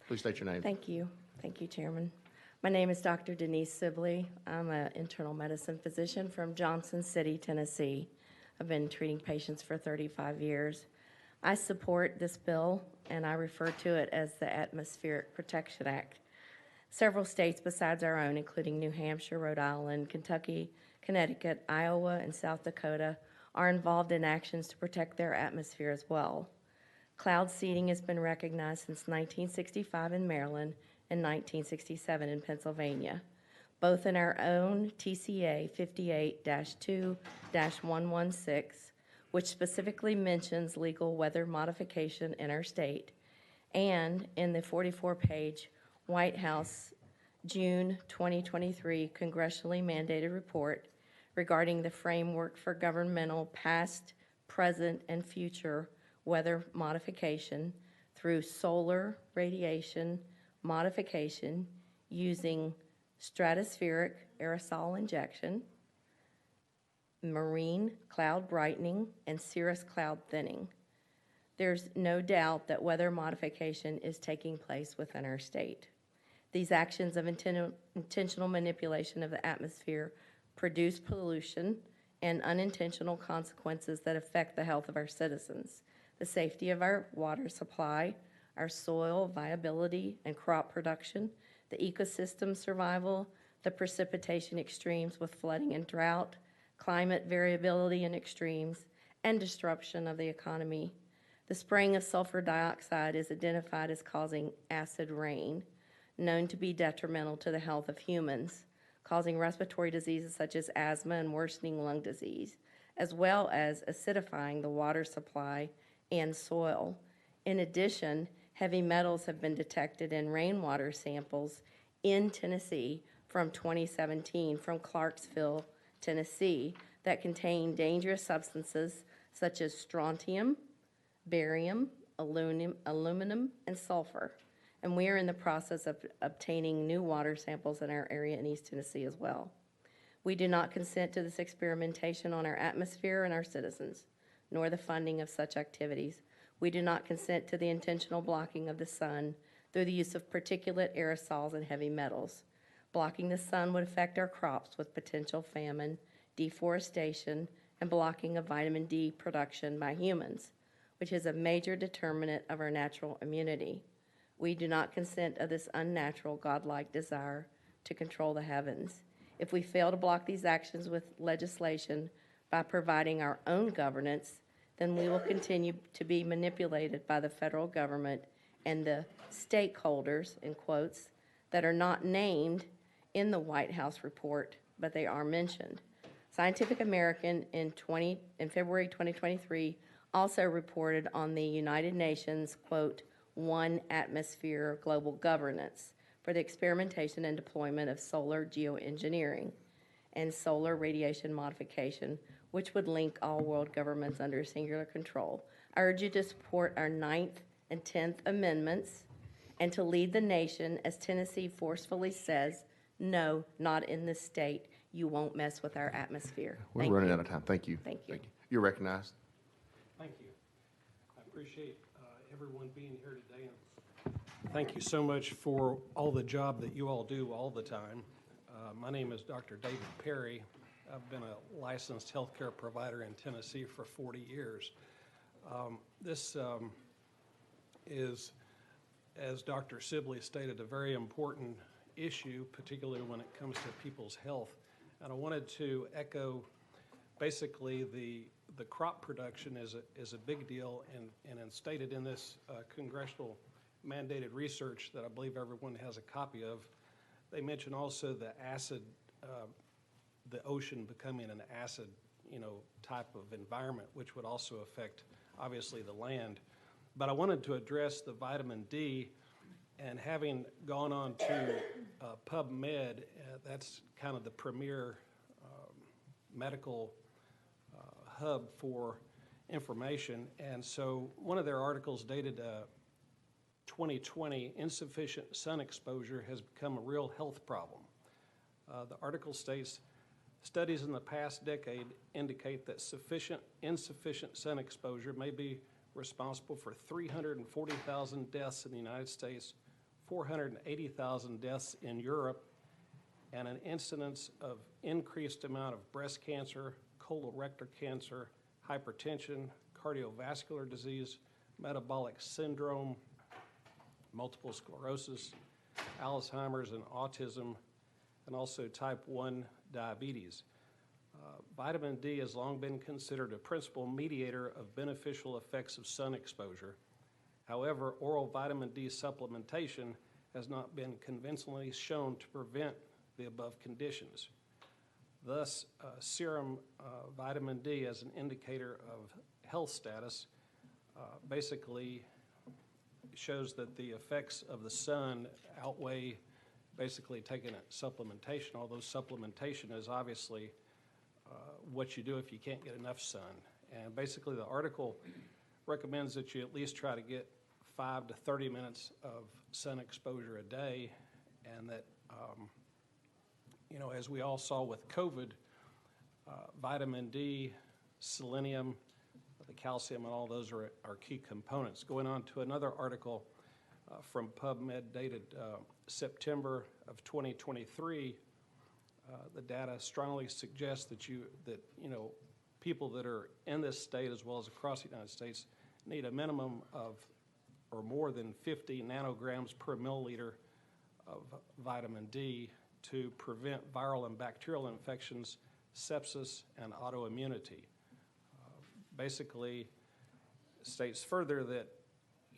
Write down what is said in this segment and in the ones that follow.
Please state your name. Thank you. Thank you, Chairman. My name is Dr. Denise Sibley. I'm an internal medicine physician from Johnson City, Tennessee. I've been treating patients for 35 years. I support this bill, and I refer to it as the Atmospheric Protection Act. Several states besides our own, including New Hampshire, Rhode Island, Kentucky, Connecticut, Iowa, and South Dakota, are involved in actions to protect their atmosphere as well. Cloud seeding has been recognized since 1965 in Maryland and 1967 in Pennsylvania, both in our own TCA 58-2-116, which specifically mentions legal weather modification in our state, and in the 44-page White House June 2023 congressionally mandated report regarding the framework for governmental past, present, and future weather modification through solar radiation modification using stratospheric aerosol injection, marine cloud brightening, and cirrus cloud thinning. There's no doubt that weather modification is taking place within our state. These actions of intentional manipulation of the atmosphere produce pollution and unintentional consequences that affect the health of our citizens, the safety of our water supply, our soil viability and crop production, the ecosystem survival, the precipitation extremes with flooding and drought, climate variability and extremes, and disruption of the economy. The spraying of sulfur dioxide is identified as causing acid rain, known to be detrimental to the health of humans, causing respiratory diseases such as asthma and worsening lung disease, as well as acidifying the water supply and soil. In addition, heavy metals have been detected in rainwater samples in Tennessee from 2017 from Clarksville, Tennessee, that contain dangerous substances such as strontium, barium, aluminum, and sulfur. And we are in the process of obtaining new water samples in our area in East Tennessee as well. We do not consent to this experimentation on our atmosphere and our citizens, nor the funding of such activities. We do not consent to the intentional blocking of the sun through the use of particulate aerosols and heavy metals. Blocking the sun would affect our crops with potential famine, deforestation, and blocking of vitamin D production by humans, which is a major determinant of our natural immunity. We do not consent of this unnatural, godlike desire to control the heavens. If we fail to block these actions with legislation by providing our own governance, then we will continue to be manipulated by the federal government and the stakeholders, in quotes, that are not named in the White House report, but they are mentioned. Scientific American in February 2023 also reported on the United Nations, quote, One Atmosphere Global Governance for the experimentation and deployment of solar geoengineering and solar radiation modification, which would link all world governments under singular control. I urge you to support our 9th and 10th amendments and to lead the nation as Tennessee forcefully says, no, not in this state. You won't mess with our atmosphere. We're running out of time. Thank you. Thank you. You're recognized. Thank you. I appreciate everyone being here today. Thank you so much for all the job that you all do all the time. My name is Dr. David Perry. I've been a licensed healthcare provider in Tennessee for 40 years. This is, as Dr. Sibley stated, a very important issue, particularly when it comes to people's health. And I wanted to echo basically the crop production is a big deal, and it's stated in this congressional mandated research that I believe everyone has a copy of. They mention also the acid, the ocean becoming an acid, type of environment, which would also affect, obviously, the land. But I wanted to address the vitamin D, and having gone on to PubMed, that's kind of the premier medical hub for information. And so one of their articles dated 2020, insufficient sun exposure has become a real health problem. The article states, studies in the past decade indicate that insufficient sun exposure may be responsible for 340,000 deaths in the United States, 480,000 deaths in Europe, and an incidence of increased amount of breast cancer, colorectal cancer, hypertension, cardiovascular disease, metabolic syndrome, multiple sclerosis, Alzheimer's and autism, and also type 1 diabetes. Vitamin D has long been considered a principal mediator of beneficial effects of sun exposure. However, oral vitamin D supplementation has not been convincingly shown to prevent the above conditions. Thus, serum vitamin D as an indicator of health status basically shows that the effects of the sun outweigh basically taking a supplementation, although supplementation is obviously what you do if you can't get enough sun. And basically the article recommends that you at least try to get 5 to 30 minutes of sun exposure a day, and that, you know, as we all saw with COVID, vitamin D, selenium, the calcium, and all those are key components. Going on to another article from PubMed dated September of 2023, the data strongly suggests that people that are in this state as well as across the United States need a minimum of or more than 50 nanograms per milliliter of vitamin D to prevent viral and bacterial infections, sepsis, and autoimmunity. Basically states further that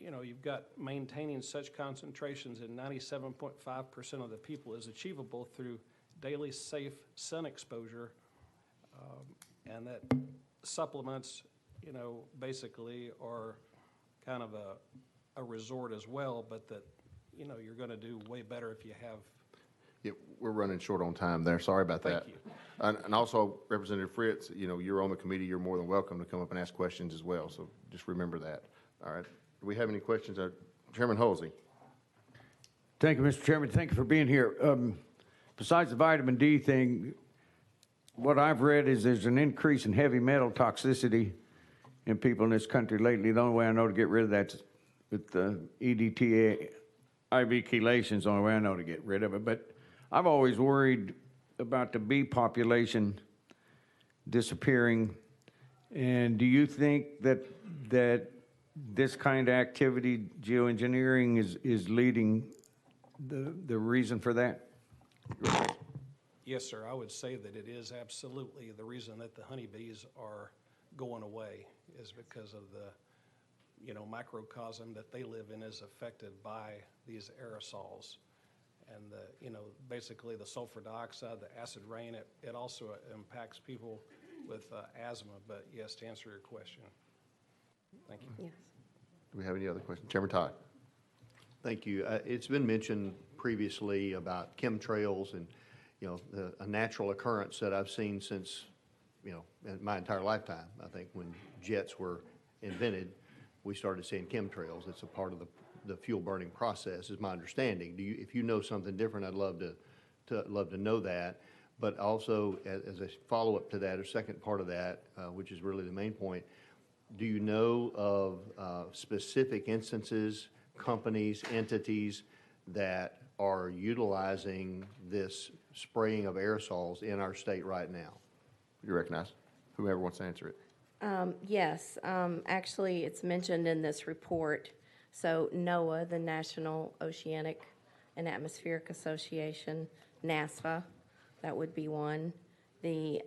you've got maintaining such concentrations in 97.5% of the people is achievable through daily safe sun exposure, and that supplements, basically are kind of a resort as well, but that, you're going to do way better if you have. Yeah, we're running short on time there. Sorry about that. Thank you. And also, Representative Fritz, you're on the committee. You're more than welcome to come up and ask questions as well. So just remember that. All right. Do we have any questions? Chairman Halsey. Thank you, Mr. Chairman. Thank you for being here. Besides the vitamin D thing, what I've read is there's an increase in heavy metal toxicity in people in this country lately. The only way I know to get rid of that is with the EDTA, IV chelations, the only way I know to get rid of it. But I've always worried about the bee population disappearing. And do you think that this kind of activity, geoengineering, is leading the reason for that? Yes, sir. I would say that it is absolutely the reason that the honeybees are going away is because of the, microcosm that they live in is affected by these aerosols. And basically the sulfur dioxide, the acid rain, it also impacts people with asthma. But yes, to answer your question. Thank you. Yes. Do we have any other questions? Chairman Todd. Thank you. It's been mentioned previously about chemtrails and, a natural occurrence that I've seen since, in my entire lifetime. I think when jets were invented, we started seeing chemtrails. It's a part of the fuel burning process, is my understanding. If you know something different, I'd love to know that. But also, as a follow-up to that, or second part of that, which is really the main point, do you know of specific instances, companies, entities that are utilizing this spraying of aerosols in our state right now? You recognize whoever wants to answer it. Yes, actually, it's mentioned in this report. So NOAA, the National Oceanic and Atmospheric Association, NASA, that would be one. The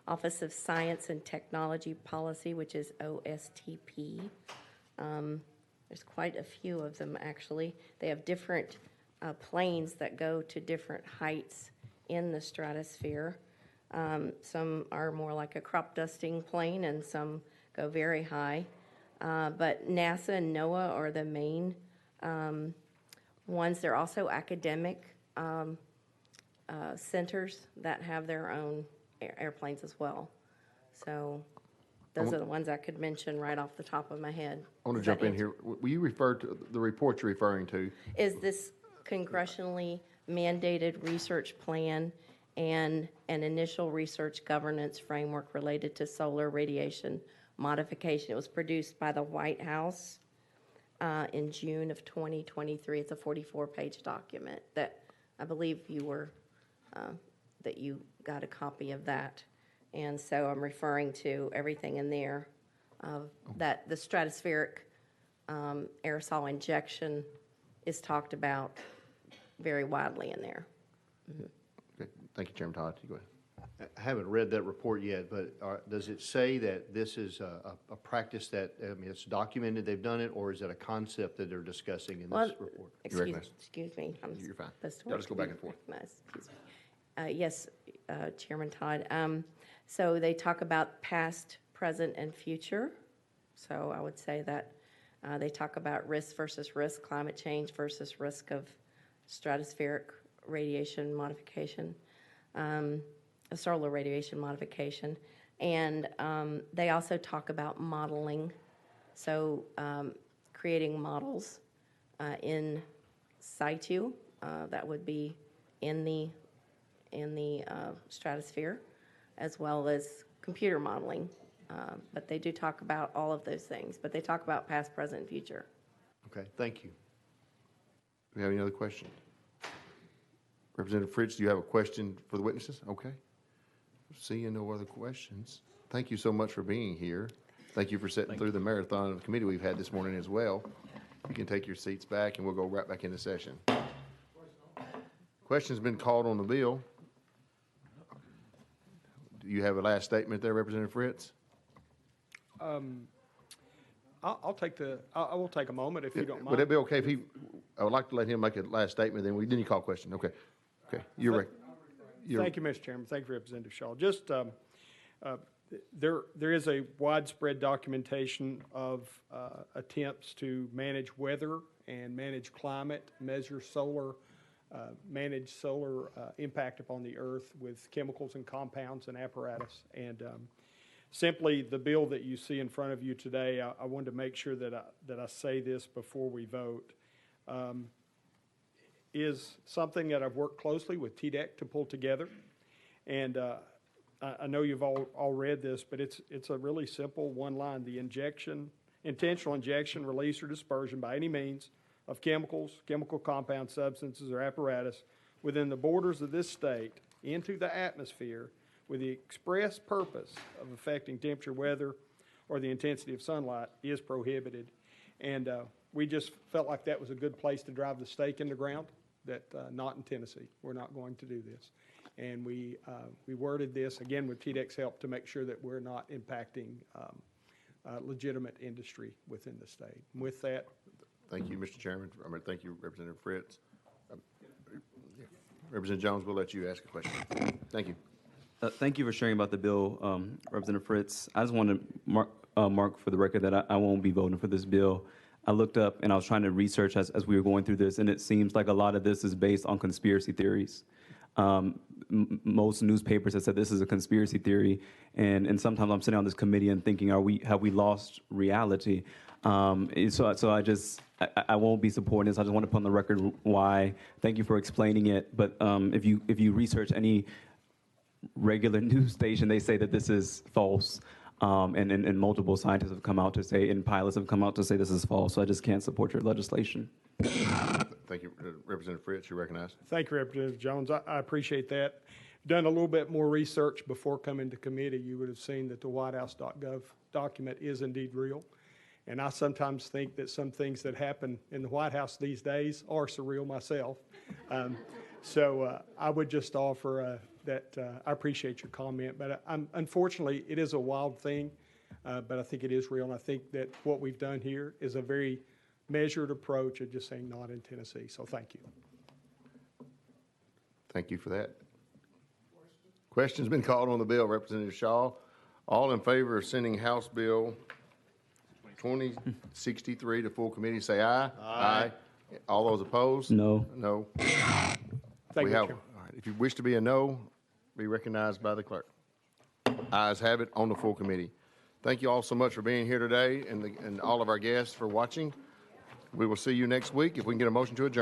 Office of Science and Technology Policy, which is OSTP. There's quite a few of them, actually. They have different planes that go to different heights in the stratosphere. Some are more like a crop dusting plane, and some go very high. But NASA and NOAA are the main ones. They're also academic centers that have their own airplanes as well. So those are the ones I could mention right off the top of my head. I want to jump in here. Will you refer to the report you're referring to? Is this congressionally mandated research plan and an initial research governance framework related to solar radiation modification? It was produced by the White House. in June of 2023. It's a 44-page document that I believe you were, that you got a copy of that. And so I'm referring to everything in there, that the stratospheric aerosol injection is talked about very widely in there. Okay, thank you, Chairman Todd. You go ahead. I haven't read that report yet, but does it say that this is a practice that, I mean, it's documented they've done it, or is it a concept that they're discussing in Well, this report? excuse me. I'm You're fine. supposed to Y'all just go back and be forth. recognized. Excuse me. Yes, Chairman Todd. So they talk about past, present, and future. So I would say that they talk about risk versus risk, climate change versus risk of stratospheric radiation modification, solar radiation modification. And they also talk about modeling, so creating models in situ, that would be in the stratosphere, as well as computer modeling. But they do talk about all of those things, but they talk about past, present, and future. Okay, thank you. Do we have any other questions? Representative Fritz, do you have a question for the witnesses? Okay. Seeing no other questions, thank you so much for being here. Thank you for sitting through the marathon of committee we've had this morning as well. You can take your seats back, and we'll go right back into session. Question's been called on the bill. Do you have a last statement there, Representative Fritz? I will take a moment if you don't Would it mind. be okay if I would like to let him make a last statement, then you call question. Okay. Okay. You're Thank you, Mr. Chairman. Thank you, Representative Shaw. Just, there is a widespread documentation of attempts to manage weather and manage climate, manage solar impact upon the earth with chemicals and compounds and apparatus. And simply, the bill that you see in front of you today, I wanted to make sure that I say this before we vote, is something that I've worked closely with TDEC to pull together. And I know you've all read this, but it's a really simple one line. The intentional injection, release, or dispersion by any means of chemicals, chemical compound substances, or apparatus within the borders of this state into the atmosphere with the express purpose of affecting temperature, weather, or the intensity of sunlight is prohibited. And we just felt like that was a good place to drive the stake in the ground, that not in Tennessee. We're not going to do this. And we worded this, again, with TDEC's help to make sure that we're not impacting legitimate industry within the state. And with that, Thank you, Mr. Chairman. Thank you, Representative Fritz. Representative Jones, we'll let you ask a question. Thank you. Thank you for sharing about the bill, Representative Fritz. I just want to mark for the record that I won't be voting for this bill. I looked up and I was trying to research as we were going through this, and it seems like a lot of this is based on conspiracy theories. Most newspapers have said this is a conspiracy theory, and sometimes I'm sitting on this committee and thinking, have we lost reality? So I won't be supporting this. I just want to put on the record why. Thank you for explaining it. But if you research any regular news station, they say that this is false. And multiple scientists have come out to say, and pilots have come out to say this is false. So I just can't support your legislation. Thank you, Representative Fritz. You're recognized. thank you, Representative Jones. I appreciate that. Done a little bit more research before coming to committee. You would have seen that the whitehouse.gov document is indeed real. And I sometimes think that some things that happen in the White House these days are surreal myself. So I would just offer that I appreciate your comment, but unfortunately, it is a wild thing, but I think it is real, and I think that what we've done here is a very measured approach of just saying not in Tennessee. So thank you. Thank you for that. Question's been called on the bill. Representative Shaw. All in favor of sending House Bill 2063 to full committee, say aye. Aye. All those opposed? No. No. Thank you, All Chairman. right. If you wish to be a no, be recognized by the clerk. Ayes have it on the full committee. Thank you all so much for being here today, and all of our guests for watching. We will see you next week if we can get a motion to adjourn.